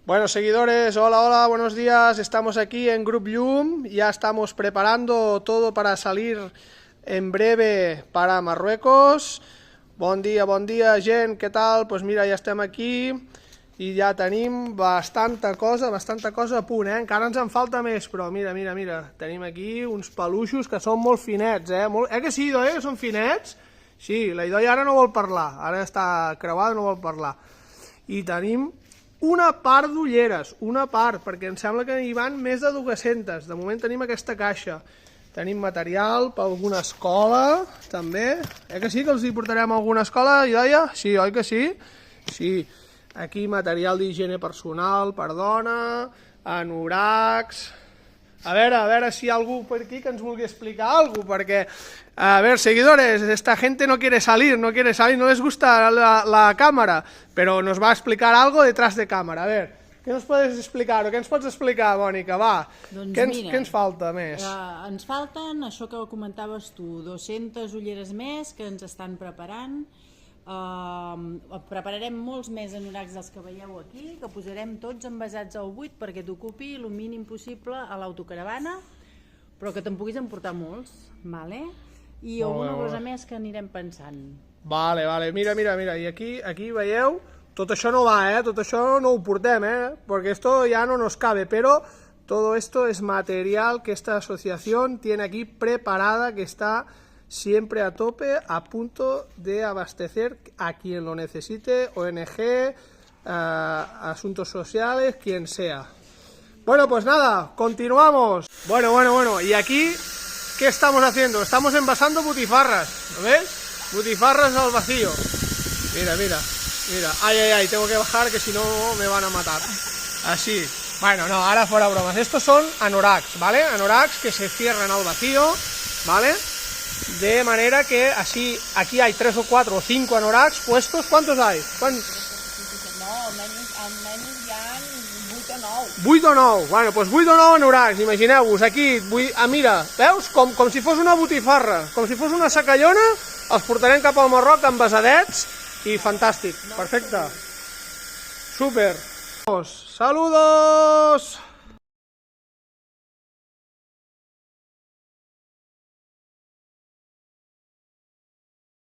Bueno, seguidores, hola, hola, buenos días. Estamos aquí en Grup Llum, ya estamos preparando todo para salir en breve para Marruecos. Bon dia, gent, què tal? Pues mira, ja estem aquí i ja tenim bastanta cosa a punt, Encara ens en falta més, però mira, tenim aquí uns peluixos que són molt finets, que sí, Idoia, que són finets? Sí, la Idoia ara no vol parlar, ara està creuada, no vol parlar. I tenim una part d'ulleres, perquè em sembla que hi van més de 200. De moment tenim aquesta caixa. Tenim material per alguna escola, també. Que sí, que els hi portarem a alguna escola, Idoia? Sí, oi que sí? Sí. Aquí material d'higiene personal per dona, anoracs... A veure si hi ha algú per aquí que ens vulgui explicar alguna cosa, perquè, a ver, seguidores, esta gente no quiere salir, no les gusta la cámara, pero nos va a explicar algo detrás de cámara. A ver, què nos pots explicar, o què ens pots explicar, Mònica, va? Doncs què ens falta més? Ens falten, això que comentaves tu, 200 ulleres més que ens estan preparant. Prepararem molts més anoracs dels que veieu aquí, que posarem tots envasats al buit perquè t'ocupi el mínim possible a l'autocaravana, però que te'n puguis emportar molts, vale? I alguna cosa més que anirem pensant. Vale, mira, i aquí veieu, tot això no va, tot això no ho portem, perquè esto ya no nos cabe, pero todo esto es material que esta asociación tiene aquí preparada, que está siempre a tope, a punto de abastecer a quien lo necesite, ONG, asuntos sociales, quien sea. Bueno, pues nada, continuamos. Bueno, y aquí, ¿qué estamos haciendo? Estamos envasando butifarras, ¿lo ves? Butifarras al vacío. Mira, ay, tengo que bajar que si no me van a matar. Así. Bueno, no, ahora fuera bromas. Estos son anoraks, ¿vale? Anoraks que se cierran al vacío, ¿vale? De manera que así, aquí hay 3 o 4 o 5 anoraks puestos. ¿Cuántos hay? No, almenys hi ha 8 o 9. 8 o 9, bueno, doncs 8 o 9 anoraks, imagineu-vos, aquí, mira, veus? Com si fos una botifarra, com si fos una sacallona, els portarem cap al Marroc envasadets i fantàstic, perfecte, súper. ¡Saludos!